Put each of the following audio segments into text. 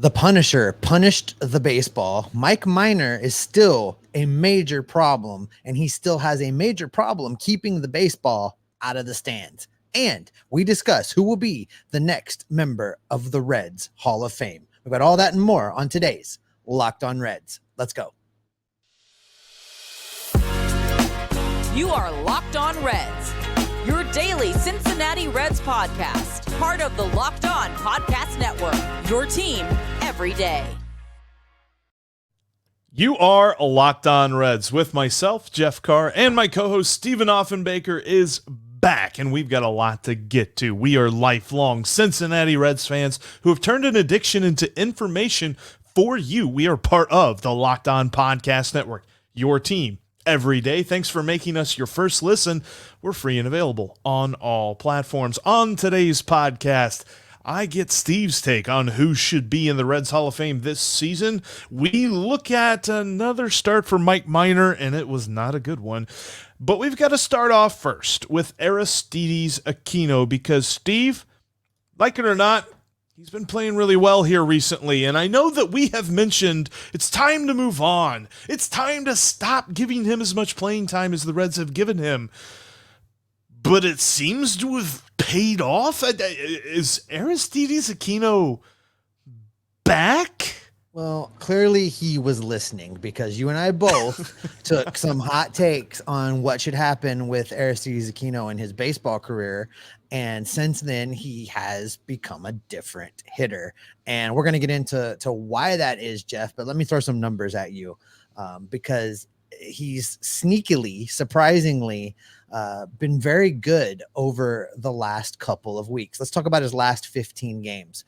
The Punisher punished the baseball. Mike Minor is still a major problem, and he still has a major problem keeping the baseball out of the stands. And we discuss who will be the next member of the Reds Hall of Fame. We've got all that and more on today's Locked On Reds. Let's go. You are Locked On Reds, your daily Cincinnati Reds podcast, part of the Locked On Podcast Network, your team every day. You are Locked On Reds with myself, Jeff Carr, and my co-host Stephen Offenbaker is back, and we've got a lot to get to. We are lifelong Cincinnati Reds fans who have turned an addiction into information for you. We are part of the Locked On Podcast Network, your team every day. Thanks for making us your first listen. We're free and available on all platforms. On today's podcast, I get Steve's take on who should be in the Reds Hall of Fame this season. We look at another start for Mike Minor, and it was not a good one. But we've got to start off first with Aristides Aquino because, Steve, like it or not, he's been playing really well here recently, and I know that we have mentioned it's time to move on. It's time to stop giving him as much playing time as the Reds have given him. But it seems to have paid off. Is Aristides Aquino back? Well, clearly he was listening because you and I both took some hot takes on what should happen with Aristides Aquino in his baseball career. And since then, he has become a different hitter. And we're going to get into why that is, Jeff. But let me throw some numbers at you because he's sneakily, surprisingly, been very good over the last couple of weeks. Let's talk about his last 15 games.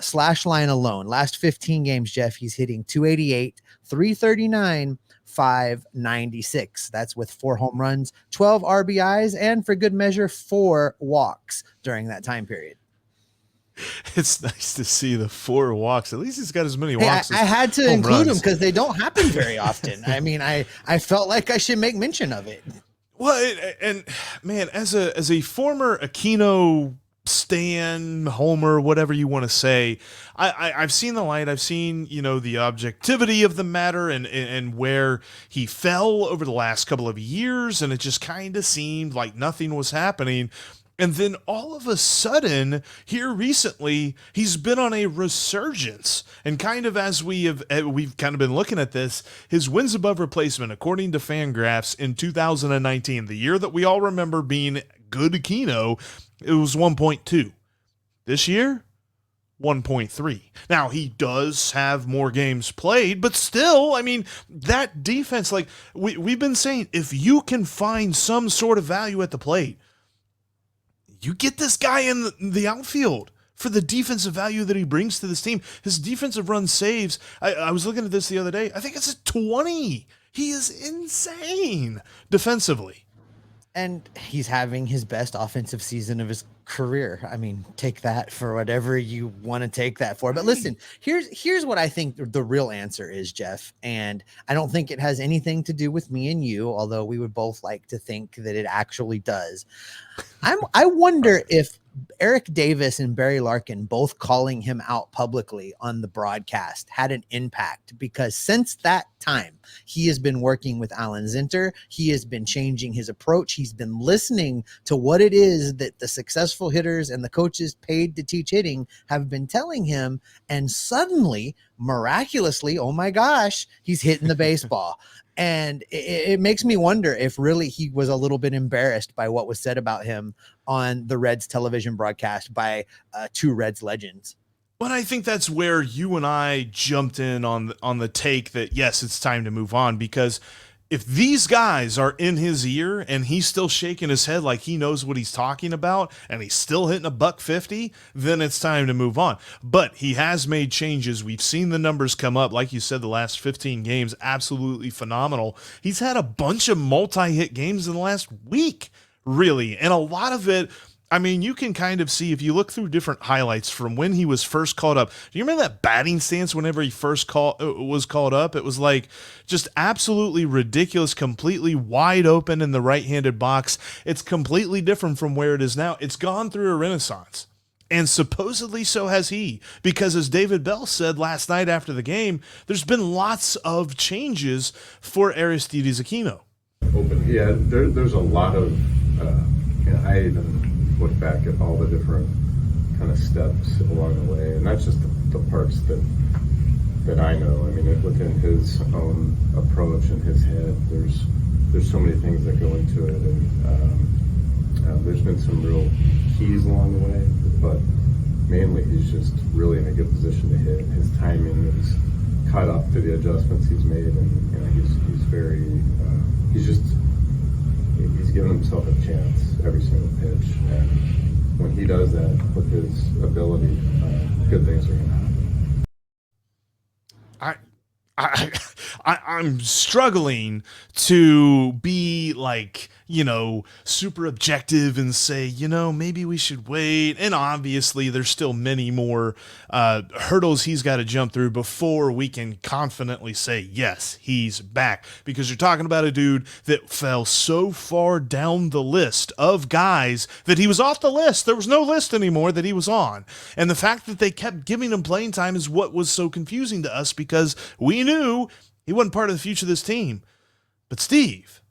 Slash line alone, last 15 games, Jeff, he's hitting 288, 339, 596. That's with 4 home runs, 12 RBIs, and for good measure, 4 walks during that time period. It's nice to see the 4 walks. At least he's got as many walks. I had to include them because they don't happen very often. I mean, I felt like I should make mention of it. Well, and man, as a former Aquino stan, homer, whatever you want to say, I've seen the light. I've seen, the objectivity of the matter and where he fell over the last couple of years, and it just kind of seemed like nothing was happening. And then all of a sudden, here recently, he's been on a resurgence. And kind of as we've kind of been looking at this, his wins above replacement, according to Fangraphs, in 2019, the year that we all remember being good Aquino, it was 1.2. This year, 1.3. Now, he does have more games played, but still, I mean, that defense, like we've been saying, if you can find some sort of value at the plate, you get this guy in the outfield for the defensive value that he brings to this team. His defensive run saves, I was looking at this the other day, I think it's a 20. He is insane defensively. And he's having his best offensive season of his career. I mean, take that for whatever you want to take that for. But listen, here's what I think the real answer is, Jeff. And I don't think it has anything to do with me and you, although we would both like to think that it actually does. I wonder if Eric Davis and Barry Larkin both calling him out publicly on the broadcast had an impact, because since that time, he has been working with Alan Zinter. He has been changing his approach. He's been listening to what it is that the successful hitters and the coaches paid to teach hitting have been telling him. And suddenly, miraculously, oh my gosh, he's hitting the baseball. And it makes me wonder if really he was a little bit embarrassed by what was said about him on the Reds television broadcast by 2 Reds legends. Well, I think that's where you and I jumped in on the take that, yes, it's time to move on, because if these guys are in his ear and he's still shaking his head like he knows what he's talking about and he's still hitting $150, then it's time to move on. But he has made changes. We've seen the numbers come up. Like you said, the last 15 games, absolutely phenomenal. He's had a bunch of multi-hit games in the last week, really. And a lot of it, I mean, you can kind of see if you look through different highlights from when he was first called up. Do you remember that batting stance whenever he first was called up? It was like just absolutely ridiculous, completely wide open in the right-handed box. It's completely different from where it is now. It's gone through a renaissance. And supposedly so has he, because as David Bell said last night after the game, there's been lots of changes for Aristides Aquino. Yeah, there's a lot of, I even look back at all the different kind of steps along the way, and that's just the parts that I know. I mean, within his own approach and his head, there's so many things that go into it, and there's been some real keys along the way, but mainly he's just really in a good position to hit. His timing is caught up to the adjustments he's made, and he's very he's given himself a chance every single pitch, and when he does that with his ability, good things are going to happen. I'm struggling to be like, super objective and say, maybe we should wait. And obviously there's still many more hurdles he's got to jump through before we can confidently say, yes, he's back. Because you're talking about a dude that fell so far down the list of guys that he was off the list. There was no list anymore that he was on. And the fact that they kept giving him playing time is what was so confusing to us, because we knew he wasn't part of the future of this team. But Steve,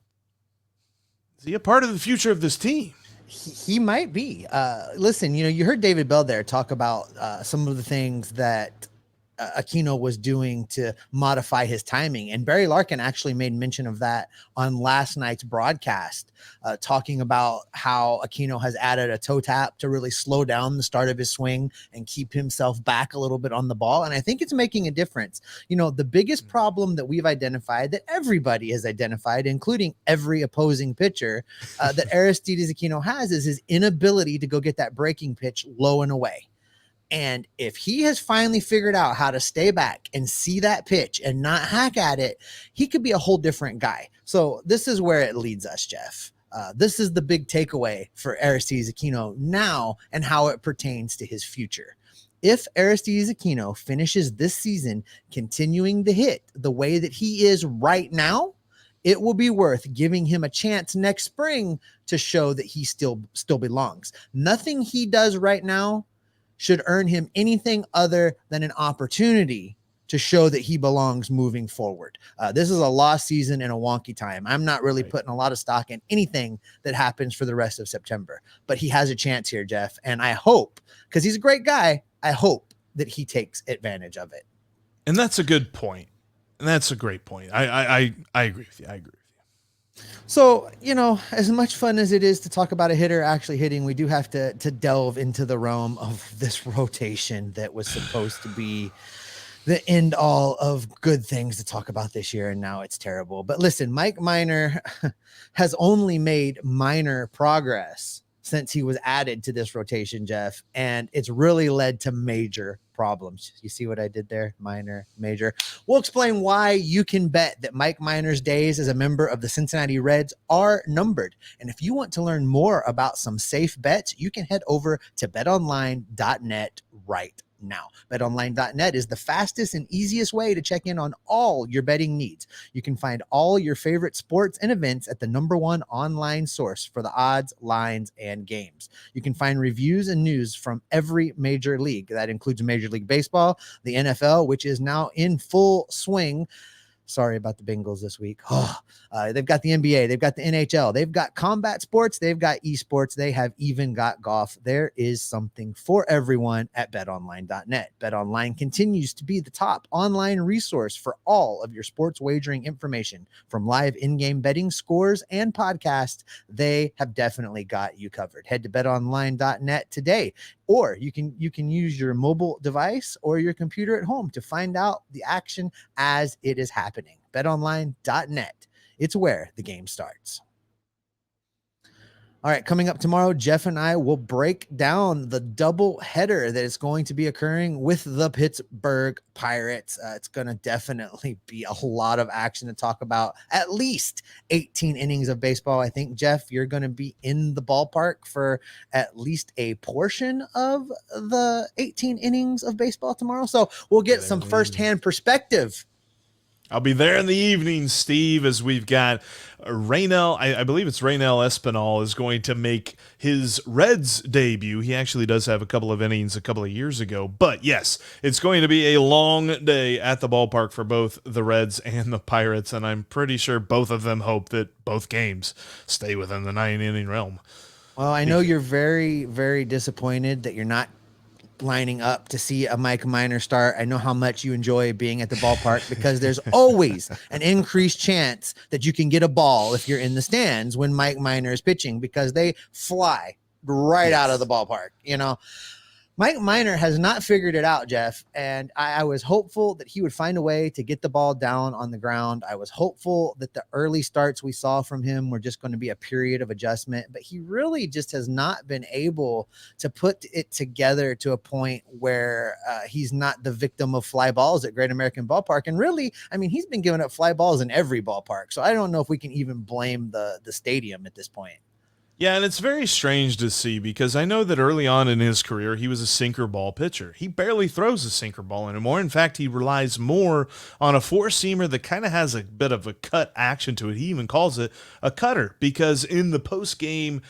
is he a part of the future of this team? He might be. Listen, you heard David Bell there talk about some of the things that Aquino was doing to modify his timing. And Barry Larkin actually made mention of that on last night's broadcast, talking about how Aquino has added a toe tap to really slow down the start of his swing and keep himself back a little bit on the ball. And I think it's making a difference. The biggest problem that we've identified, that everybody has identified, including every opposing pitcher, that Aristides Aquino has, is his inability to go get that breaking pitch low and away. And if he has finally figured out how to stay back and see that pitch and not hack at it, he could be a whole different guy. So this is where it leads us, Jeff. This is the big takeaway for Aristides Aquino now and how it pertains to his future. If Aristides Aquino finishes this season continuing to hit the way that he is right now, it will be worth giving him a chance next spring to show that he still belongs. Nothing he does right now should earn him anything other than an opportunity to show that he belongs moving forward. This is a lost season and a wonky time. I'm not really putting a lot of stock in anything that happens for the rest of September, but he has a chance here, Jeff. And I hope, because he's a great guy, I hope that he takes advantage of it. And that's a good point. And that's a great point. I agree with you. I agree with you. So, as much fun as it is to talk about a hitter actually hitting, we do have to delve into the realm of this rotation that was supposed to be the end all of good things to talk about this year, and now it's terrible. But listen, Mike Minor has only made minor progress since he was added to this rotation, Jeff, and it's really led to major problems. You see what I did there? Minor, major. We'll explain why you can bet that Mike Minor's days as a member of the Cincinnati Reds are numbered. And if you want to learn more about some safe bets, you can head over to betonline.net right now. BetOnline.net is the fastest and easiest way to check in on all your betting needs. You can find all your favorite sports and events at the #1 online source for the odds, lines, and games. You can find reviews and news from every major league. That includes Major League Baseball, the NFL, which is now in full swing. Sorry about the Bengals this week. They've got the NBA. They've got the NHL. They've got combat sports. They've got esports. They have even got golf. There is something for everyone at betonline.net. BetOnline continues to be the top online resource for all of your sports wagering information. From live in-game betting, scores, and podcasts, they have definitely got you covered. Head to betonline.net today, or you can use your mobile device or your computer at home to find out the action as it is happening. BetOnline.net. It's where the game starts. All right, coming up tomorrow, Jeff and I will break down the double header that is going to be occurring with the Pittsburgh Pirates. It's going to definitely be a lot of action to talk about. At least 18 innings of baseball. I think, Jeff, you're going to be in the ballpark for at least a portion of the 18 innings of baseball tomorrow. So we'll get some firsthand perspective I'll be there in the evening, Steve, as we've got Raynel, I believe it's Raynel Espinal is going to make his Reds debut. He actually does have a couple of innings a couple of years ago. But yes, it's going to be a long day at the ballpark for both the Reds and the Pirates, and I'm pretty sure both of them hope that both games stay within the 9-inning realm. Well, I know you're very, very disappointed that you're not lining up to see a Mike Minor start. I know how much you enjoy being at the ballpark because there's always an increased chance that you can get a ball if you're in the stands when Mike Minor is pitching, because they fly right out of the ballpark. You know, Mike Minor has not figured it out, Jeff, and I was hopeful that he would find a way to get the ball down on the ground. I was hopeful that the early starts we saw from him were just going to be a period of adjustment, but he really just has not been able to put it together to a point where he's not the victim of fly balls at Great American Ballpark. And really, I mean, he's been giving up fly balls in every ballpark, so I don't know if we can even blame the stadium at this point. Yeah, and it's very strange to see because I know that early on in his career, he was a sinker ball pitcher. He barely throws a sinker ball anymore. In fact, he relies more on a four-seamer that kind of has a bit of a cut action to it. He even calls it a cutter because in the post-game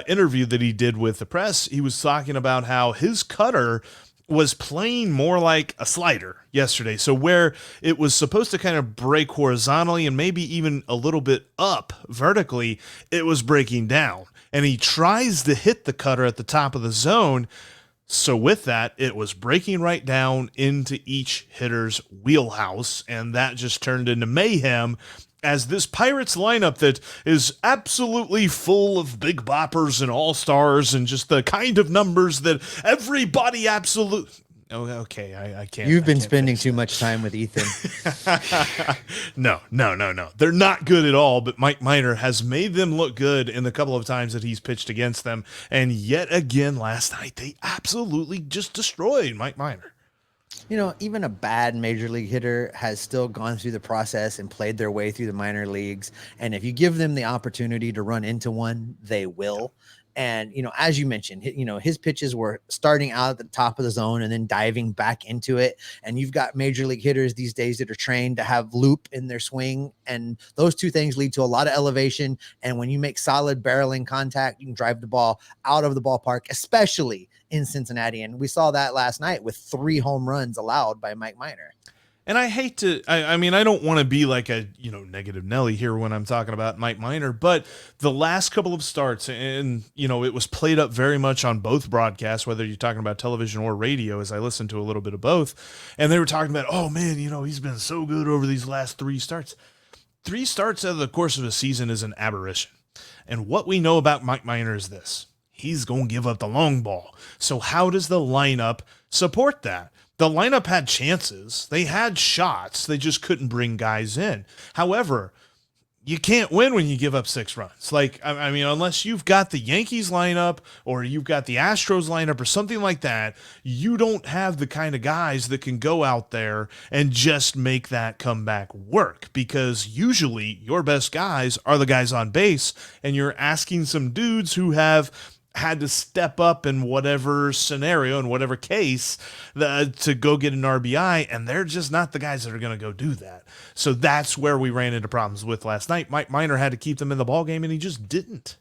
interview that he did with the press, he was talking about how his cutter was playing more like a slider yesterday. So where it was supposed to kind of break horizontally and maybe even a little bit up vertically, it was breaking down. And he tries to hit the cutter at the top of the zone. So with that, it was breaking right down into each hitter's wheelhouse. And that just turned into mayhem as this Pirates lineup that is absolutely full of big boppers and all-stars and just the kind of numbers that everybody absolutely... Oh, okay, I can't. You've been spending too much time with Ethan. No. They're not good at all, but Mike Minor has made them look good in the couple of times that he's pitched against them. And yet again, last night, they absolutely just destroyed Mike Minor. You know, even a bad major league hitter has still gone through the process and played their way through the minor leagues. And if you give them the opportunity to run into one, they will. And, you know, as you mentioned, you know, his pitches were starting out at the top of the zone and then diving back into it. And you've got major league hitters these days that are trained to have loop in their swing. And those two things lead to a lot of elevation. And when you make solid barreling contact, you can drive the ball out of the ballpark, especially in Cincinnati. And we saw that last night with 3 home runs allowed by Mike Minor. And I hate to, I mean, I don't want to be like a, you know, negative Nelly here when I'm talking about Mike Minor, but the last couple of starts, and, you know, it was played up very much on both broadcasts, whether you're talking about television or radio, as I listened to a little bit of both. And they were talking about, oh man, you know, he's been so good over these last 3 starts. 3 starts out of the course of a season is an aberration. And what we know about Mike Minor is this: he's going to give up the long ball. So how does the lineup support that? The lineup had chances. They had shots. They just couldn't bring guys in. However, you can't win when you give up 6 runs. Like, I mean, unless you've got the Yankees lineup or you've got the Astros lineup or something like that, you don't have the kind of guys that can go out there and just make that comeback work, because usually your best guys are the guys on base, and you're asking some dudes who have had to step up in whatever scenario, in whatever case, to go get an RBI, and they're just not the guys that are going to go do that. So that's where we ran into problems with last night. Mike Minor had to keep them in the ballgame, and he just didn't.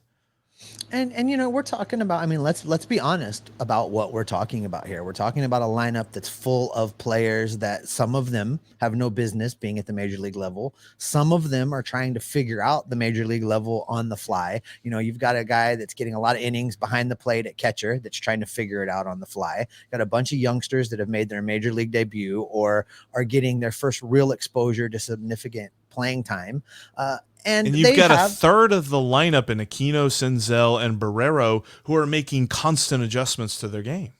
And you know, we're talking about, I mean, let's be honest about what we're talking about here. We're talking about a lineup that's full of players that some of them have no business being at the major league level. Some of them are trying to figure out the major league level on the fly. You know, you've got a guy that's getting a lot of innings behind the plate at catcher that's trying to figure it out on the fly. Got a bunch of youngsters that have made their major league debut or are getting their first real exposure to significant playing time. And you've got a third of the lineup in Aquino, Senzel, and Barrero who are making constant adjustments to their game.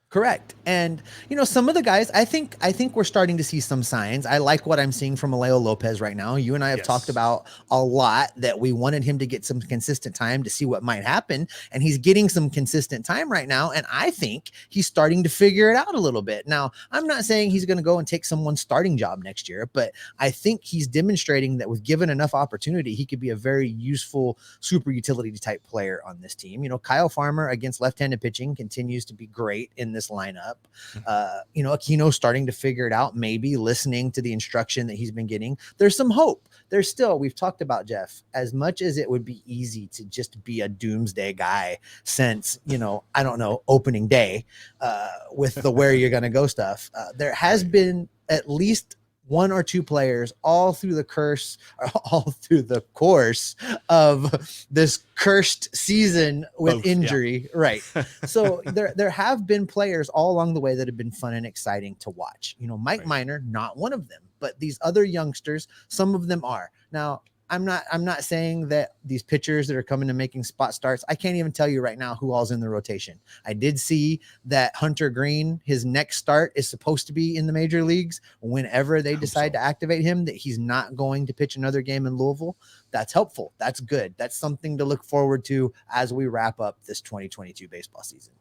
Correct. And, you know, some of the guys, I think we're starting to see some signs. I like what I'm seeing from Alejo Lopez right now. You and I have talked about a lot that we wanted him to get some consistent time to see what might happen. And he's getting some consistent time right now. And I think he's starting to figure it out a little bit. Now, I'm not saying he's going to go and take someone's starting job next year, but I think he's demonstrating that with given enough opportunity, he could be a very useful super utility type player on this team. You know, Kyle Farmer against left-handed pitching continues to be great in this lineup. Aquino's starting to figure it out, maybe listening to the instruction that he's been getting. There's some hope. There's still, we've talked about, Jeff, as much as it would be easy to just be a doomsday guy since, I don't know, opening day with the where you're going to go stuff. There has been at least one or two players all through the course of this cursed season with injury. Yeah. Right. So there have been players all along the way that have been fun and exciting to watch. Mike Minor, not one of them, but these other youngsters, some of them are. Now, I'm not saying that these pitchers that are coming and making spot starts, I can't even tell you right now who all's in the rotation. I did see that Hunter Green, his next start is supposed to be in the major leagues whenever they decide to activate him, that he's not going to pitch another game in Louisville. That's helpful. That's good. That's something to look forward to as we wrap up this 2022 baseball season.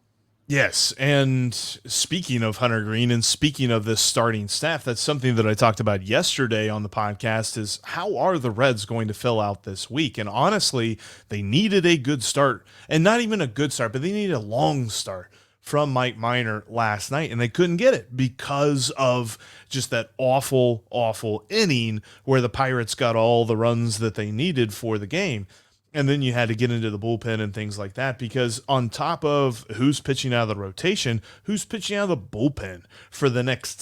Yes, and speaking of Hunter Green and speaking of this starting staff, that's something that I talked about yesterday on the podcast is how are the Reds going to fill out this week? And honestly, they needed a good start, and not even a good start, but they needed a long start from Mike Minor last night, and they couldn't get it because of just that awful, awful inning where the Pirates got all the runs that they needed for the game. And then you had to get into the bullpen and things like that because on top of who's pitching out of the rotation, who's pitching out of the bullpen for the next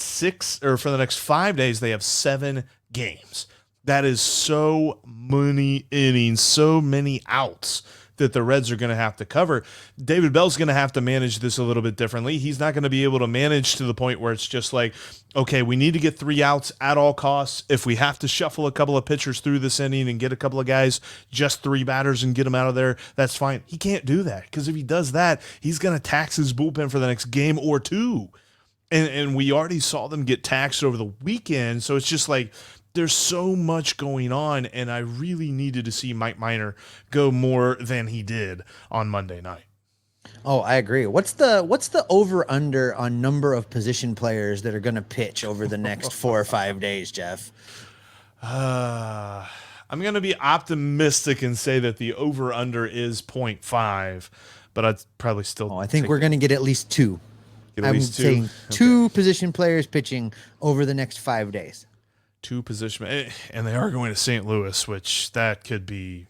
5 days, they have 7 games. That is so many innings, so many outs that the Reds are going to have to cover. David Bell's going to have to manage this a little bit differently. He's not going to be able to manage to the point where it's just like, okay, we need to get 3 outs at all costs. If we have to shuffle a couple of pitchers through this inning and get a couple of guys, just 3 batters and get them out of there, that's fine. He can't do that because if he does that, he's going to tax his bullpen for the next game or 2. And we already saw them get taxed over the weekend. So it's just like, there's so much going on, and I really needed to see Mike Minor go more than he did on Monday night. Oh, I agree. What's the over under on number of position players that are going to pitch over the next 4 or 5 days, Jeff? I'm going to be optimistic and say that the over under is 0.5, but I'd probably still. I think we're going to get at least 2. I'm saying 2 position players pitching over the next 5 days. 2 position, and they are going to St. Louis, which that could be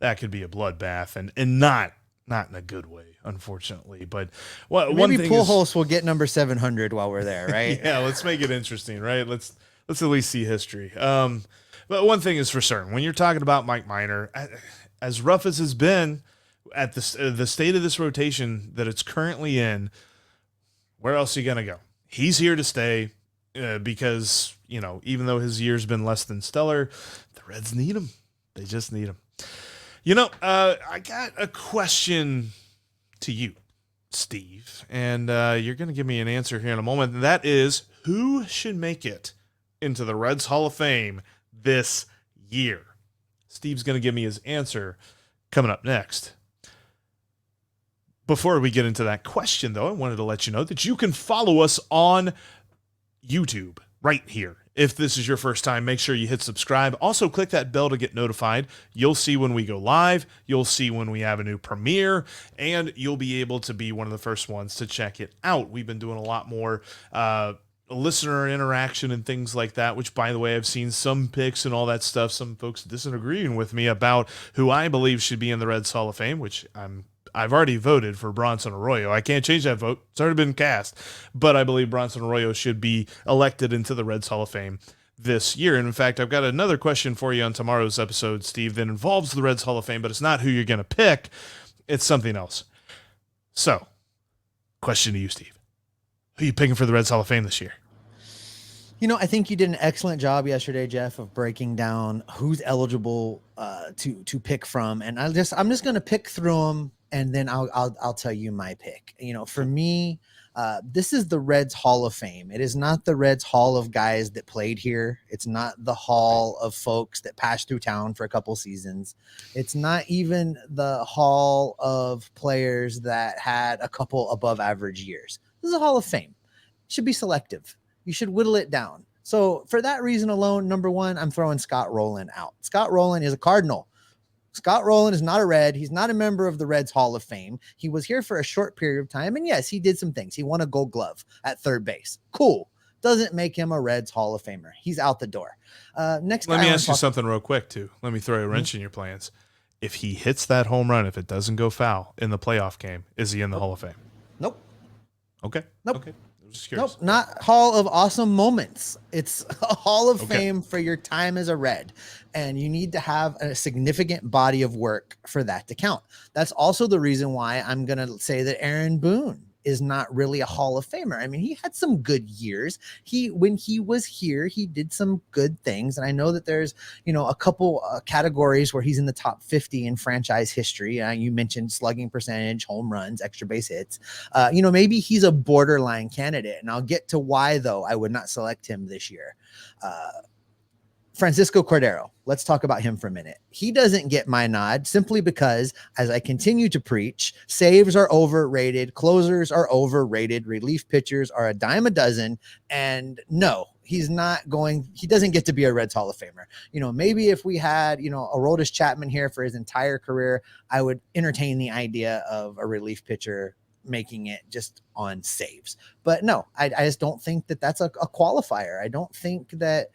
a bloodbath, and not in a good way, unfortunately. But maybe Pujols will get number 700 while we're there, right? Yeah, let's make it interesting, right? Let's at least see history. But one thing is for certain: when you're talking about Mike Minor, as rough as it's been at the state of this rotation that it's currently in, where else are you gonna go? He's here to stay. Because, even though his year's been less than stellar, the Reds need him. They just need him. I got a question to you, Steve, and you're going to give me an answer here in a moment. And that is, who should make it into the Reds Hall of Fame this year? Steve's going to give me his answer coming up next. Before we get into that question, though, I wanted to let you know that you can follow us on YouTube right here. If this is your first time, make sure you hit subscribe. Also, click that bell to get notified. You'll see when we go live. You'll see when we have a new premiere, and you'll be able to be one of the first ones to check it out. We've been doing a lot more listener interaction and things like that, which, by the way, I've seen some picks and all that stuff. Some folks disagreeing with me about who I believe should be in the Reds Hall of Fame, which I've already voted for Bronson Arroyo. I can't change that vote. It's already been cast. But I believe Bronson Arroyo should be elected into the Reds Hall of Fame this year. And in fact, I've got another question for you on tomorrow's episode, Steve, that involves the Reds Hall of Fame, but it's not who you're going to pick. It's something else. So, question to you, Steve. Who are you picking for the Reds Hall of Fame this year? I think you did an excellent job yesterday, Jeff, of breaking down who's eligible to pick from. And I'm just going to pick through them, and then I'll tell you my pick. For me, this is the Reds Hall of Fame. It is not the Reds Hall of guys that played here. It's not the hall of folks that passed through town for a couple seasons. It's not even the hall of players that had a couple above average years. This is a Hall of Fame. It should be selective. You should whittle it down. So for that reason alone, number 1, I'm throwing Scott Rowland out. Scott Rowland is a Cardinal. Scott Rowland is not a Red. He's not a member of the Reds Hall of Fame. He was here for a short period of time. And yes, he did some things. He won a Gold Glove at third base. Cool. Doesn't make him a Reds Hall of Famer. He's out the door. Next, let me ask you something real quick, too. Let me throw a wrench in your plans. If he hits that home run, if it doesn't go foul in the playoff game, is he in the Hall of Fame? Nope. Okay. Nope. Okay. Just curious. Nope, not Hall of Awesome Moments. It's a Hall of Fame for your time as a Red. And you need to have a significant body of work for that to count. That's also the reason why I'm going to say that Aaron Boone is not really a Hall of Famer. I mean, he had some good years. When he was here, he did some good things. And I know that there's, a couple categories where he's in the top 50 in franchise history. You mentioned slugging percentage, home runs, extra base hits. Maybe he's a borderline candidate. And I'll get to why, though, I would not select him this year. Francisco Cordero. Let's talk about him for a minute. He doesn't get my nod simply because, as I continue to preach, saves are overrated, closers are overrated, relief pitchers are a dime a dozen, and no, he doesn't get to be a Reds Hall of Famer. Maybe if we had, Aroldis Chapman here for his entire career, I would entertain the idea of a relief pitcher making it just on saves. But no, I just don't think that that's a qualifier. I don't think that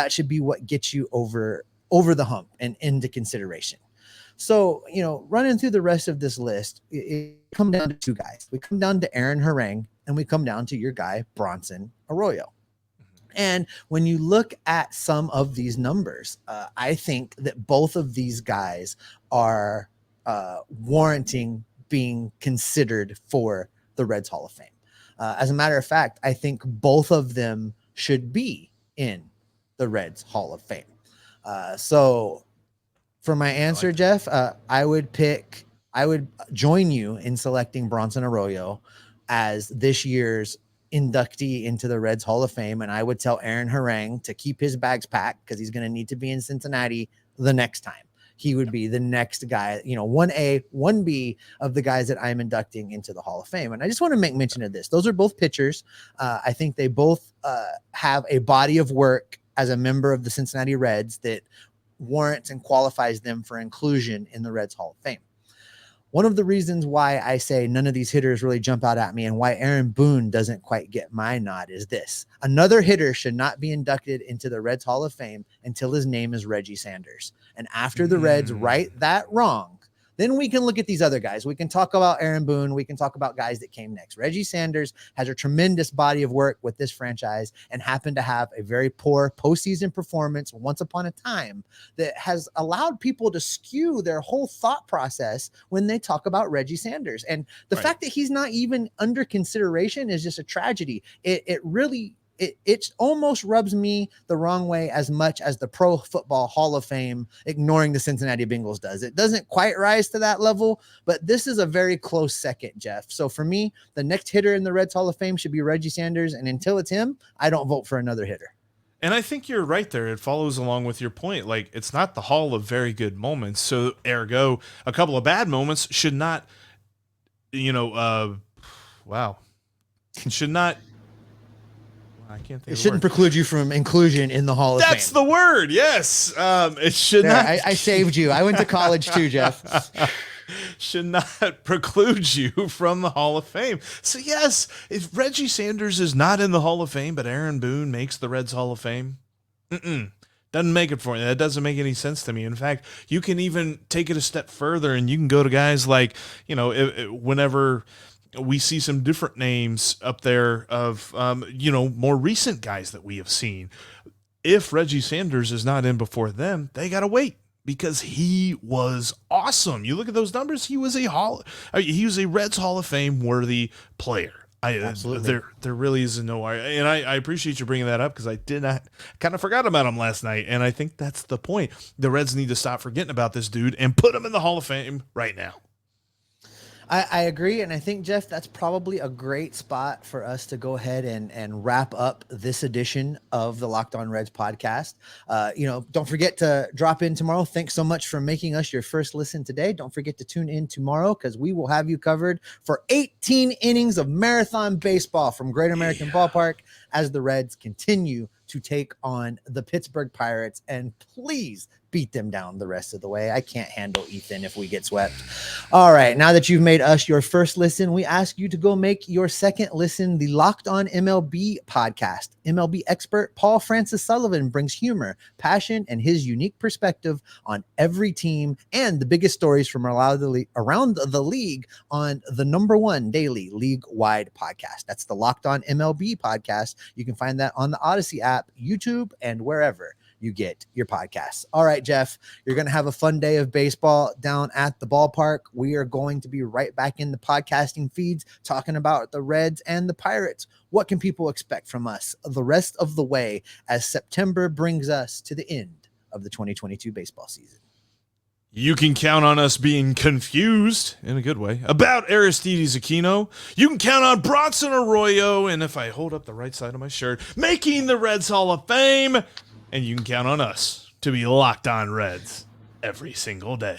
should be what gets you over the hump and into consideration. So, running through the rest of this list, it come down to two guys. We come down to Aaron Harang and we come down to your guy, Bronson Arroyo. And when you look at some of these numbers, I think that both of these guys are warranting being considered for the Reds Hall of Fame. As a matter of fact, I think both of them should be in the Reds Hall of Fame. So for my answer, Jeff, I would join you in selecting Bronson Arroyo as this year's inductee into the Reds Hall of Fame. And I would tell Aaron Harang to keep his bags packed because he's going to need to be in Cincinnati the next time. He would be the next guy, 1A, 1B of the guys that I'm inducting into the Hall of Fame. And I just want to make mention of this. Those are both pitchers. I think they both have a body of work as a member of the Cincinnati Reds that warrants and qualifies them for inclusion in the Reds Hall of Fame. One of the reasons why I say none of these hitters really jump out at me and why Aaron Boone doesn't quite get my nod is this. Another hitter should not be inducted into the Reds Hall of Fame until his name is Reggie Sanders. And after the Reds right that wrong, then we can look at these other guys. We can talk about Aaron Boone. We can talk about guys that came next. Reggie Sanders has a tremendous body of work with this franchise and happened to have a very poor postseason performance once upon a time that has allowed people to skew their whole thought process when they talk about Reggie Sanders. And the fact that he's not even under consideration is just a tragedy. It almost rubs me the wrong way as much as the Pro Football Hall of Fame ignoring the Cincinnati Bengals does. It doesn't quite rise to that level, but this is a very close second, Jeff. So for me, the next hitter in the Reds Hall of Fame should be Reggie Sanders, and until it's him, I don't vote for another hitter. And I think you're right there. It follows along with your point. Like, it's not the Hall of very good moments, so ergo, a couple of bad moments should not, should not. I can't think. It shouldn't preclude you from inclusion in the Hall of Fame. That's the word. Yes. It should not. I saved you. I went to college too, Jeff. Should not preclude you from the Hall of Fame. So yes, if Reggie Sanders is not in the Hall of Fame, but Aaron Boone makes the Reds Hall of Fame, doesn't make it for you. That doesn't make any sense to me. In fact, you can even take it a step further, and you can go to guys like, whenever we see some different names up there of, more recent guys that we have seen. If Reggie Sanders is not in before them, they got to wait because he was awesome. You look at those numbers. He was a Reds Hall of Fame worthy player. Absolutely. There really is no, and I appreciate you bringing that up because I kind of forgot about him last night. And I think that's the point. The Reds need to stop forgetting about this dude and put him in the Hall of Fame right now. I agree. And I think, Jeff, that's probably a great spot for us to go ahead and wrap up this edition of the Locked On Reds podcast. Don't forget to drop in tomorrow. Thanks so much for making us your first listen today. Don't forget to tune in tomorrow because we will have you covered for 18 innings of marathon baseball from Great American Ballpark as the Reds continue to take on the Pittsburgh Pirates. And please beat them down the rest of the way. I can't handle Ethan if we get swept. All right, now that you've made us your first listen, we ask you to go make your second listen the Locked On MLB podcast. MLB expert Paul Francis Sullivan brings humor, passion, and his unique perspective on every team and the biggest stories from around the league on the #1 daily league-wide podcast. That's the Locked On MLB podcast. You can find that on the Odyssey app, YouTube, and wherever you get your podcasts. All right, Jeff, you're going to have a fun day of baseball down at the ballpark. We are going to be right back in the podcasting feeds talking about the Reds and the Pirates. What can people expect from us the rest of the way as September brings us to the end of the 2022 baseball season? You can count on us being confused, in a good way, about Aristides Aquino. You can count on Bronson Arroyo, and if I hold up the right side of my shirt, making the Reds Hall of Fame. And you can count on us to be Locked On Reds every single day.